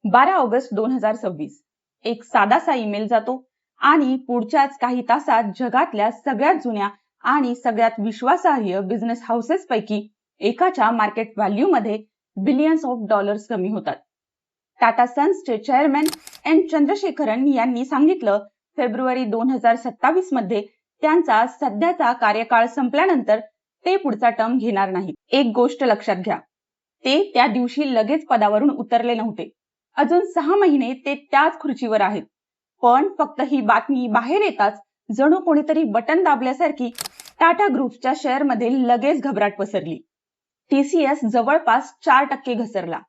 12 August 2026 एक साधासा email जातो आणि पुढच्याच काही तासात जगातल्या सगळ्यात जुन्या आणि सगळ्यात विश्वासार्ह बिझनेस हाऊसेस पैकी एकाच्या मार्केट व्हॅल्यू मध्ये बिलियन्स ऑफ डॉलर्स कमी होतात. टाटा सन्सचे चेअरमॅन एन चंद्रशेखरन यांनी सांगितलं, फेब्रुवारी 2027 मध्ये त्यांचा सध्याचा कार्यकाळ संपल्यानंतर ते पुढचा टर्म घेणार नाहीत. एक गोष्ट लक्षात घ्या, ते त्या दिवशी लगेच पदावरून उतरले नव्हते. अजून 6 महिने ते त्याच खुर्चीवर आहेत. पण फक्त ही बातमी बाहेर येताच जणू कोणीतरी बटन दाबल्यासारखी टाटा ग्रुपच्या शेअरमध्ये लगेच घबराट पसरली. TCS जवळपास 4% घसरला.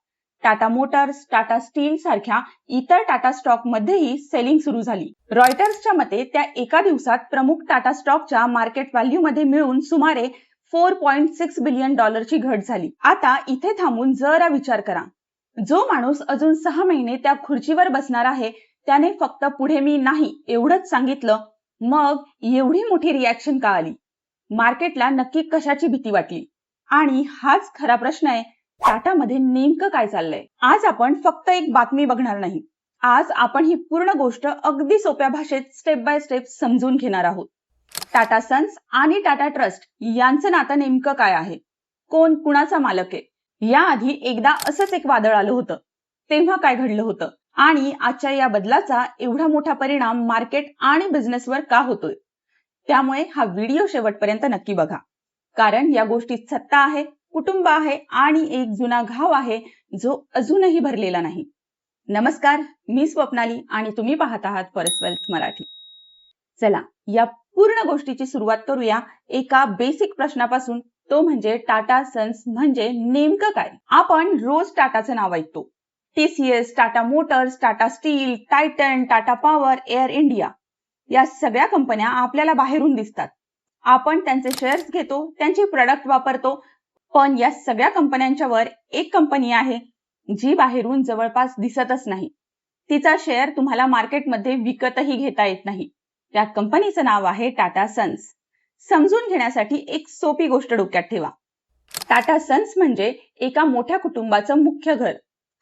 टाटा मोटर्स, टाटा स्टील सारख्या इतर टाटा स्टॉक मध्येही सेलिंग सुरू झाली. रॉयटर्सच्या मते त्या एका दिवसात प्रमुख टाटा स्टॉकच्या मार्केट व्हॅल्यू मध्ये मिळून सुमारे 4.6 बिलियन डॉलरची घट झाली. आता इथे थांबून जरा विचार करा, जो माणूस अजून 6 महिने त्या खुर्चीवर बसणार आहे त्याने फक्त पुढे मी नाही एवढंच सांगितलं, मग एवढी मोठी रिॲक्शन का आली? मार्केटला नक्की कशाची भीती वाटली? आणि हाच खरा प्रश्न आहे, टाटा मध्ये नेमकं काय चाललंय? आज आपण फक्त एक बातमी बघणार नाही, आज आपण ही पूर्ण गोष्ट अगदी सोप्या भाषेत स्टेप बाय स्टेप समजून घेणार आहोत. टाटा सन्स आणि टाटा ट्रस्ट यांचं नातं नेमकं काय आहे? कोण कुणाचा मालक आहे? याआधी एकदा असंच एक वादळ आलं होतं, तेव्हा काय घडलं होतं? आणि आजच्या या बदलाचा एवढा मोठा परिणाम मार्केट आणि बिझनेसवर का होतोय? त्यामुळे हा व्हिडिओ शेवटपर्यंत नक्की बघा, कारण या गोष्टीत सत्ता आहे, कुटुंब आहे आणि एक जुना घाव आहे जो अजूनही भरलेला नाही. नमस्कार, मी स्वप्नाली आणि तुम्ही पाहत आहात फॉरेस्ट वेल्थ मराठी. चला या पूर्ण गोष्टीची सुरुवात करूया एका बेसिक प्रश्नापासून, तो म्हणजे टाटा सन्स म्हणजे नेमकं काय? आपण रोज टाटाचं नाव ऐकतो. TCS, Tata motors, Tata steel, Titan, Tata power, air India या सगळ्या कंपन्या आपल्याला बाहेरून दिसतात. आपण त्यांचे शेअर्स घेतो, त्यांचे प्रोडक्ट वापरतो. पण या सगळ्या कंपन्यांच्या वर एक कंपनी आहे जी बाहेरून जवळपास दिसतच नाही. तिचा शेअर तुम्हाला मार्केटमध्ये विकतही घेता येत नाही. त्या कंपनीचं नाव आहे टाटा सन्स. समजून घेण्यासाठी एक सोपी गोष्ट डोक्यात ठेवा. टाटा सन्स म्हणजे एका मोठ्या कुटुंबाचं मुख्य घर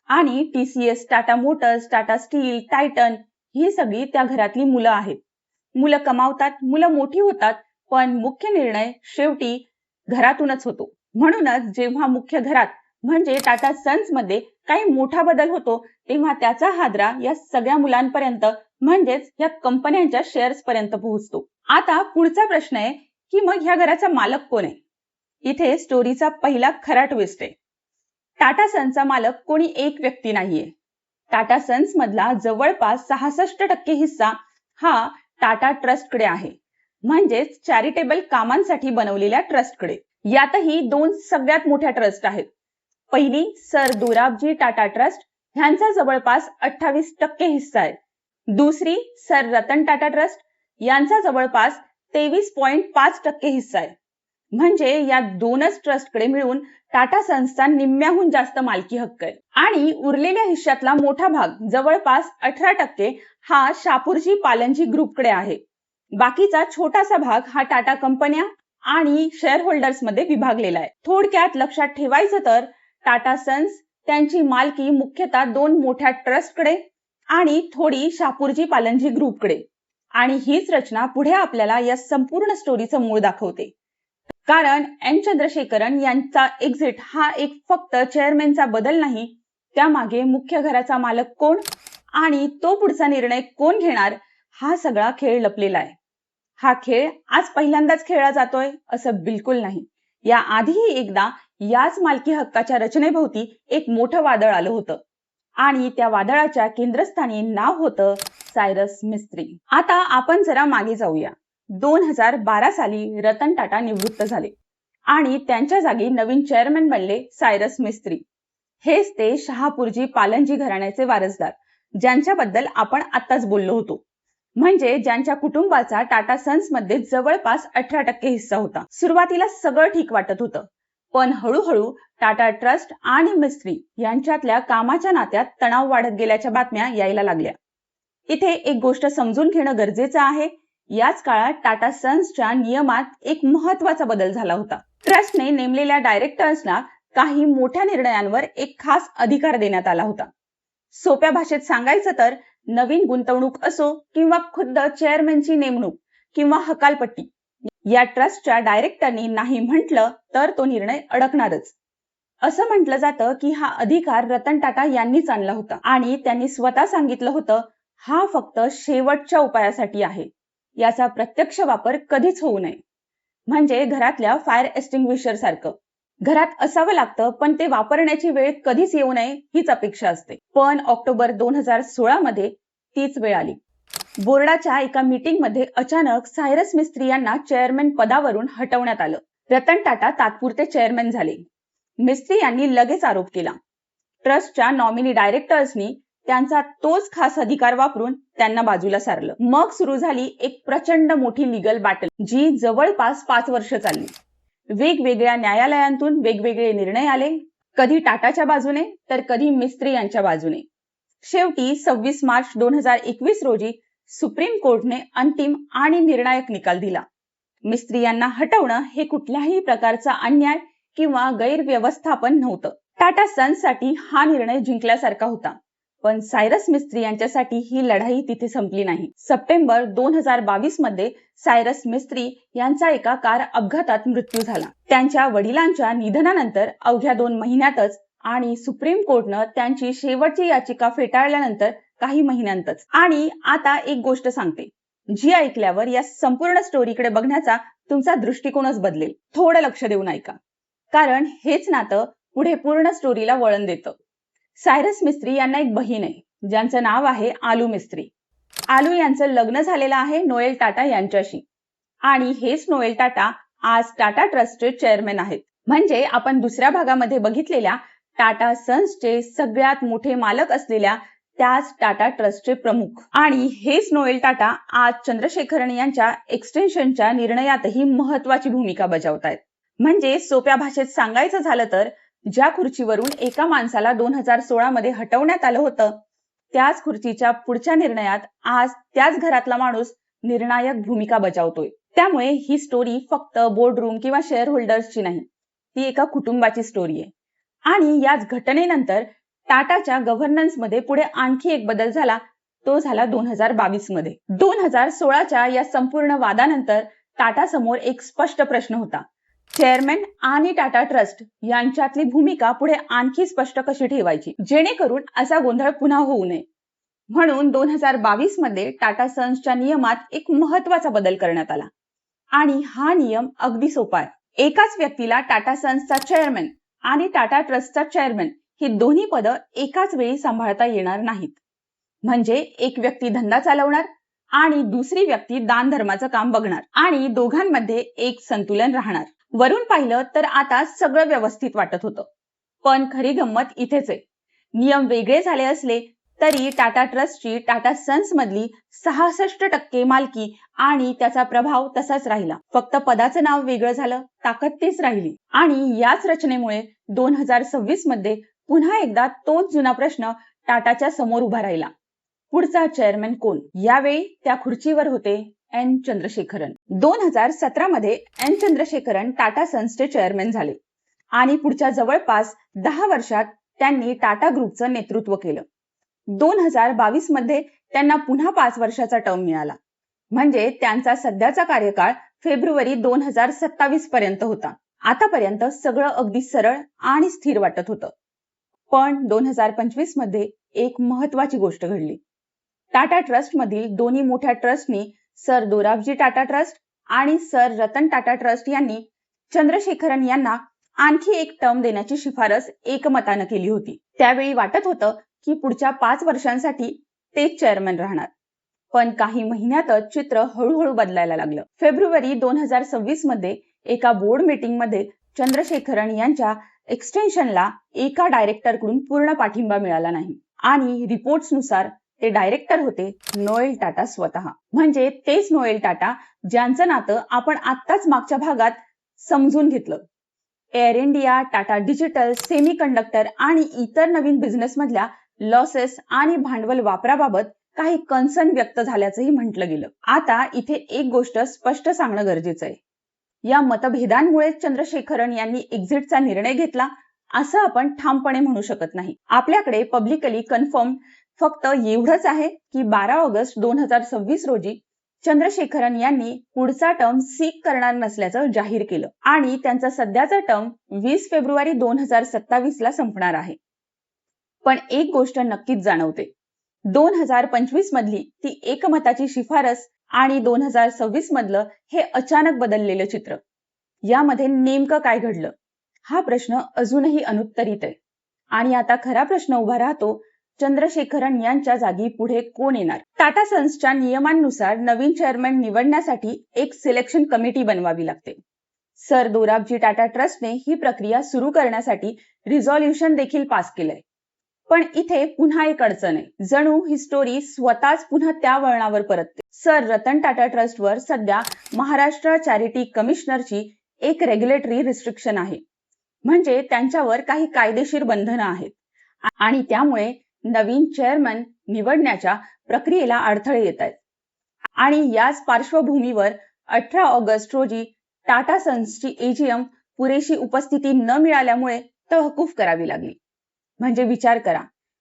आणि TCS, Tata motors, Tata steel, Titan ही सगळी त्या घरातली मुलं आहेत. मुलं कमावतात, मुलं मोठी होतात, पण मुख्य निर्णय शेवटी घरातूनच होतो. म्हणूनच जेव्हा मुख्य घरात म्हणजे टाटा सन्स मध्ये काही मोठा बदल होतो तेव्हा त्याचा हादरा या सगळ्या मुलांपर्यंत म्हणजेच या कंपन्यांच्या शेअर्स पर्यंत पोहोचतो. आता पुढचा प्रश्न आहे की मग ह्या घराचा मालक कोण आहे? इथे स्टोरीचा पहिला खरा ट्विस्ट आहे. टाटा सन्सचा मालक कोणी एक व्यक्ती नाहीये. टाटा सन्स मधला जवळपास 66% हिस्सा हा टाटा ट्रस्ट कडे आहे, म्हणजेच चॅरिटेबल कामांसाठी बनवलेल्या ट्रस्ट कडे. यातही 2 सगळ्यात मोठ्या ट्रस्ट आहेत. पहिली सर दोराबजी टाटा ट्रस्ट, ह्यांचा जवळपास 28% हिस्सा आहे. दुसरी सर रतन टाटा ट्रस्ट, यांचा जवळपास 23.5% हिस्सा आहे. म्हणजे या 2च ट्रस्टकडे मिळून टाटा सन्सचा निम्म्याहून जास्त मालकी हक्क आहे. आणि उरलेल्या हिश्श्यातला मोठा भाग जवळपास 18% हा शापूरजी पालनजी ग्रुपकडे आहे. बाकीचा छोटासा भाग हा टाटा कंपन्या आणि शेअर होल्डर्स मध्ये विभागलेला आहे. थोडक्यात लक्षात ठेवायचं तर टाटा सन्स त्यांची मालकी मुख्यतः 2 मोठ्या ट्रस्टकडे आणि थोडी शापूरजी पालनजी ग्रुपकडे. आणि हीच रचना पुढे आपल्याला या संपूर्ण स्टोरीचं मूळ दाखवते. कारण एन चंद्रशेखरन यांचा एक्झिट हा एक फक्त चेअरमॅनचा बदल नाही, त्यामागे मुख्य घराचा मालक कोण आणि तो पुढचा निर्णय कोण घेणार हा सगळा खेळ लपलेला आहे. हा खेळ आज पहिल्यांदाच खेळला जातोय असं बिलकुल नाही. या आधीही एकदा याच मालकी हक्काच्या रचनेभोवती एक मोठं वादळ आलं होतं आणि त्या वादळाच्या केंद्रस्थानी नाव होतं सायरस मिस्त्री. आता आपण जरा मागे जाऊया. 2012 साली रतन टाटा निवृत्त झाले आणि त्यांच्या जागी नवीन चेअरमॅन बनले सायरस मिस्त्री. हेच ते शहापूरजी पालनजी घराण्याचे वारसदार, ज्यांच्याबद्दल आपण आत्ताच बोललो होतो. म्हणजे ज्यांच्या कुटुंबाचा टाटा सन्स मध्ये जवळपास 18% हिस्सा होता. सुरुवातीला सगळं ठीक वाटत होतं, पण हळूहळू टाटा ट्रस्ट आणि मिस्त्री यांच्यातल्या कामाच्या नात्यात तणाव वाढत गेल्याच्या बातम्या यायला लागल्या. इथे एक गोष्ट समजून घेणं गरजेचं आहे. याच काळात टाटा सन्सच्या नियमात एक महत्वाचा बदल झाला होता. ट्रस्टने नेमलेल्या डायरेक्टर्सना काही मोठ्या निर्णयांवर एक खास अधिकार देण्यात आला होता. सोप्या भाषेत सांगायचं तर नवीन गुंतवणूक असो किंवा खुद्द चेअरमॅनची नेमणूक किंवा हकालपट्टी, या ट्रस्टच्या डायरेक्टरनी नाही म्हटलं तर तो निर्णय अडकणारच. असं म्हटलं जातं की हा अधिकार रतन टाटा यांनीच आणला होता आणि त्यांनी स्वतः सांगितलं होतं हा फक्त शेवटच्या उपायासाठी आहे, याचा प्रत्यक्ष वापर कधीच होऊ नये. म्हणजे घरातल्या फायर एक्सटिंग्विशर सारखं घरात असावं लागतं, पण ते वापरण्याची वेळ कधीच येऊ नये हीच अपेक्षा असते. पण ऑक्टोबर 2016 मध्ये तीच वेळ आली. बोर्डाच्या एका मीटिंगमध्ये अचानक सायरस मिस्त्री यांना चेअरमॅन पदावरून हटवण्यात आलं. रतन टाटा तात्पुरते चेअरमॅन झाले. मिस्त्री यांनी लगेच आरोप केला. ट्रस्टच्या नॉमिनी डायरेक्टर्सनी त्यांचा तोच खास अधिकार वापरून त्यांना बाजूला सारलं. मग सुरू झाली एक प्रचंड मोठी लीगल बॅटल, जी जवळपास 5 वर्ष चालली. वेगवेगळ्या न्यायालयांतून वेगवेगळे निर्णय आले, कधी टाटाच्या बाजूने तर कधी मिस्त्री यांच्या बाजूने. शेवटी 26 मार्च 2021 रोजी सुप्रीम कोर्टने अंतिम आणि निर्णायक निकाल दिला. मिस्त्री यांना हटवणं हे कुठल्याही प्रकारचा अन्याय किंवा गैरव्यवस्थापन नव्हतं. टाटा सन्ससाठी हा निर्णय जिंकल्यासारखा होता. पण सायरस मिस्त्री यांच्यासाठी ही लढाई तिथे संपली नाही. सप्टेंबर 2022 मध्ये सायरस मिस्त्री यांचा एका कार अपघातात मृत्यू झाला. त्यांच्या वडिलांच्या निधनानंतर अवघ्या 2 महिन्यातच आणि सुप्रीम कोर्टनं त्यांची शेवटची याचिका फेटाळल्यानंतर काही महिन्यांतच. आणि आता एक गोष्ट सांगते, जी ऐकल्यावर या संपूर्ण स्टोरीकडे बघण्याचा तुमचा दृष्टिकोनच बदलेल. थोडं लक्ष देऊन ऐका, कारण हेच नातं पुढे पूर्ण स्टोरीला वळण देतं. सायरस मिस्त्री यांना एक बहीण आहे, ज्यांचं नाव आहे आलू मिस्त्री. आलू यांचं लग्न झालेलं आहे नोएल टाटा यांच्याशी आणि हेच नोएल टाटा आज टाटा ट्रस्टचे चेअरमॅन आहेत. म्हणजे आपण दुसऱ्या भागामध्ये बघितलेल्या टाटा सन्सचे सगळ्यात मोठे मालक असलेल्या त्याच टाटा ट्रस्टचे प्रमुख. आणि हेच नोएल टाटा आज चंद्रशेखरन यांच्या एक्सटेन्शनच्या निर्णयातही महत्वाची भूमिका बजावतायत. म्हणजे सोप्या भाषेत सांगायचं झालं तर ज्या खुर्चीवरून एका माणसाला 2016 मध्ये हटवण्यात आलं होतं, त्याच खुर्चीच्या पुढच्या निर्णयात आज त्याच घरातला माणूस निर्णायक भूमिका बजावतोय. त्यामुळे ही स्टोरी फक्त बोर्डरूम किंवा शेअर होल्डर्सची नाही, ती एका कुटुंबाची स्टोरी आहे. आणि याच घटनेनंतर टाटाच्या गव्हर्नन्समध्ये पुढे आणखी एक बदल झाला, तो झाला 2022 मध्ये. 2016च्या या संपूर्ण वादानंतर टाटा समोर एक स्पष्ट प्रश्न होता, चेअरमॅन आणि टाटा ट्रस्ट यांच्यातली भूमिका पुढे आणखी स्पष्ट कशी ठेवायची, जेणेकरून असा गोंधळ पुन्हा होऊ नये. म्हणून 2022 मध्ये टाटा सन्सच्या नियमात एक महत्वाचा बदल करण्यात आला. आणि हा नियम अगदी सोपा आहे. एकाच व्यक्तीला टाटा सन्सचा चेअरमॅन आणि टाटा ट्रस्टचा चेअरमॅन ही दोन्ही पदं एकाच वेळी सांभाळता येणार नाहीत. म्हणजे एक व्यक्ती धंदा चालवणार आणि दुसरी व्यक्ती दान धर्माचं काम बघणार आणि दोघांमध्ये एक संतुलन राहणार. वरून पाहिलं तर आता सगळं व्यवस्थित वाटत होतं. पण खरी गंमत इथेच आहे. नियम वेगळे झाले असले तरी टाटा ट्रस्टची टाटा सन्स मधली 66% मालकी आणि त्याचा प्रभाव तसाच राहिला. फक्त पदाचं नाव वेगळं झालं, ताकद तीच राहिली. आणि याच रचनेमुळे 2026 मध्ये पुन्हा एकदा तोच जुना प्रश्न टाटाच्या समोर उभा राहिला, पुढचा चेअरमॅन कोण? यावेळी त्या खुर्चीवर होते एन चंद्रशेखरन. 2017 मध्ये एन चंद्रशेखरन टाटा सन्सचे चेअरमॅन झाले आणि पुढच्या जवळपास 10 वर्षात त्यांनी टाटा ग्रुपचं नेतृत्व केलं. 2022 मध्ये त्यांना पुन्हा 5 वर्षाचा टर्म मिळाला. म्हणजे त्यांचा सध्याचा कार्यकाळ फेब्रुवारी 2027 पर्यंत होता. आतापर्यंत सगळं अगदी सरळ आणि स्थिर वाटत होतं. पण 2025 मध्ये एक महत्वाची गोष्ट घडली. टाटा ट्रस्ट मधील दोन्ही मोठ्या ट्रस्टनी सर दोराबजी टाटा ट्रस्ट आणि सर रतन टाटा ट्रस्ट यांनी चंद्रशेखरन यांना आणखी एक टर्म देण्याची शिफारस एकमतानं केली होती. त्यावेळी वाटत होतं की पुढच्या 5 वर्षांसाठी तेच चेअरमॅन राहणार. पण काही महिन्यातच चित्र हळूहळू बदलायला लागलं. फेब्रुवारी 2026 मध्ये एका बोर्ड मीटिंग मध्ये चंद्रशेखरन यांच्या एक्सटेन्शनला एका डायरेक्टरकडून पूर्ण पाठिंबा मिळाला नाही आणि रिपोर्ट्सनुसार ते डायरेक्टर होते नोएल टाटा स्वतः. म्हणजे तेच नोएल टाटा ज्यांचं नातं आपण आत्ताच मागच्या भागात समजून घेतलं. Air India, Tata digital, semiconductor आणि इतर नवीन बिझनेस मधल्या लॉसेस आणि भांडवल वापराबाबत काही कन्सर्न व्यक्त झाल्याचंही म्हटलं गेलं. आता इथे एक गोष्ट स्पष्ट सांगणं गरजेचं आहे. या मतभेदांमुळे चंद्रशेखरन यांनी एक्झिटचा निर्णय घेतला असं आपण ठामपणे म्हणू शकत नाही. आपल्याकडे पब्लिकली कन्फर्म फक्त एवढंच आहे की 12 ऑगस्ट 2026 रोजी चंद्रशेखरन यांनी पुढचा टर्म सीक करणार नसल्याचं जाहीर केलं आणि त्यांचा सध्याचा टर्म 20 फेब्रुवारी 2027 ला संपणार आहे. पण एक गोष्ट नक्कीच जाणवते, 2025 मधली ती एकमताची शिफारस आणि 2026 मधलं हे अचानक बदललेलं चित्र, यामध्ये नेमकं काय घडलं हा प्रश्न अजूनही अनुत्तरित आहे. आणि आता खरा प्रश्न उभा राहतो, चंद्रशेखरन यांच्या जागी पुढे कोण येणार? टाटा सन्सच्या नियमांनुसार नवीन चेअरमॅन निवडण्यासाठी एक सिलेक्शन कमिटी बनवावी लागते. सर दोराबजी टाटा ट्रस्टने ही प्रक्रिया सुरू करण्यासाठी रिझॉल्युशन देखील पास केलंय. पण इथे पुन्हा एक अडचण आहे. जणू ही स्टोरी स्वतःच पुन्हा त्या वळणावर परतते. सर रतन टाटा ट्रस्टवर सध्या महाराष्ट्र चॅरिटी कमिशनरची एक रेग्युलेटरी रिस्ट्रिक्शन आहे. म्हणजे त्यांच्यावर काही कायदेशीर बंधनं आहेत आणि त्यामुळे नवीन चेअरमन निवडण्याच्या प्रक्रियेला अडथळे येत आहेत. आणि याच पार्श्वभूमीवर 18 ऑगस्ट रोजी टाटा सन्सची एजीएम पुरेशी उपस्थिती न मिळाल्यामुळे तहकूफ करावी लागली. म्हणजे विचार करा,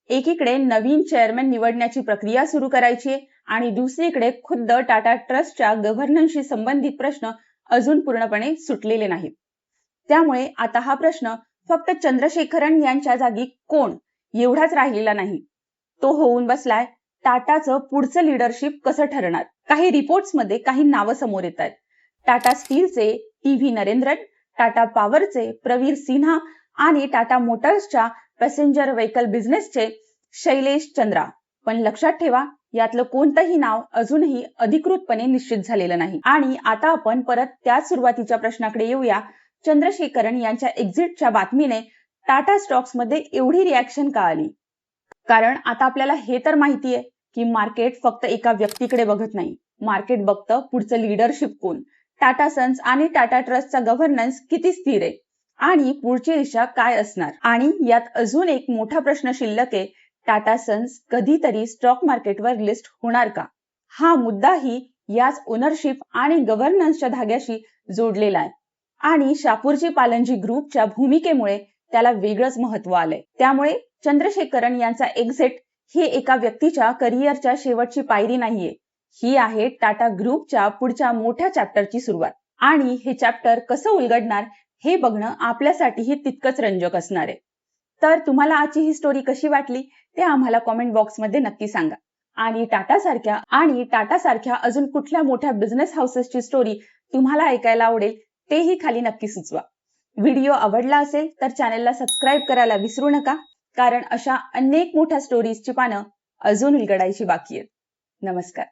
एकीकडे नवीन चेअरमन निवडण्याची प्रक्रिया सुरू करायची आहे आणि दुसरीकडे खुद्द टाटा ट्रस्टच्या गव्हर्नन्सशी संबंधित प्रश्न अजून पूर्णपणे सुटलेले नाहीत. त्यामुळे आता हा प्रश्न फक्त चंद्रशेखरन यांच्या जागी कोण एवढाच राहिलेला नाही, तो होऊन बसलाय टाटाचं पुढचं लीडरशिप कसं ठरणार. काही रिपोर्ट्समध्ये काही नावं समोर येत आहेत. टाटा स्टीलचे टी.व्ही. नरेंद्रन, टाटा पॉवरचे प्रवीर सिन्हा आणि टाटा मोटर्सच्या पॅसेंजर व्हेकल बिझनेसचे शैलेश चंद्रा. पण लक्षात ठेवा, यातलं कोणतंही नाव अजूनही अधिकृतपणे निश्चित झालेलं नाही. आणि आता आपण परत त्याच सुरुवातीच्या प्रश्नाकडे येऊया, चंद्रशेखरन यांच्या एक्झिटच्या बातमीने टाटा स्टॉक्समध्ये एवढी रिॲक्शन का आली? कारण आता आपल्याला हे तर माहितीये की मार्केट फक्त एका व्यक्तीकडे बघत नाही. मार्केट बघतं पुढचं लीडरशिप कोण, टाटा सन्स आणि टाटा ट्रस्टचा गव्हर्नन्स किती स्थिर आहे आणि पुढची दिशा काय असणार. आणि यात अजून एक मोठा प्रश्न शिल्लक आहे, टाटा सन्स कधीतरी स्टॉक मार्केटवर लिस्ट होणार का? हा मुद्दाही याच ओनरशिप आणि गव्हर्नन्सच्या धाग्याशी जोडलेला आहे आणि शापूरजी पालनजी ग्रुपच्या भूमिकेमुळे त्याला वेगळंच महत्व आलंय. त्यामुळे चंद्रशेखरन यांचा एक्झिट ही एका व्यक्तीच्या करिअरच्या शेवटची पायरी नाहीये, ही आहे टाटा ग्रुपच्या पुढच्या मोठ्या चॅप्टरची सुरुवात. आणि हे चॅप्टर कसं उलगडणार हे बघणं आपल्यासाठीही तितकंच रंजक असणार आहे. तर तुम्हाला आजची ही स्टोरी कशी वाटली ते आम्हाला कॉमेंट बॉक्समध्ये नक्की सांगा. आणि टाटा सारख्या अजून कुठल्या मोठ्या बिझनेस हाऊसेसची स्टोरी तुम्हाला ऐकायला आवडेल तेही खाली नक्की सुचवा. व्हिडिओ आवडला असेल तर चॅनलला सबस्क्राईब करायला विसरू नका, कारण अशा अनेक मोठ्या स्टोरीजची पानं अजून उलगडायची बाकी आहेत. नमस्कार.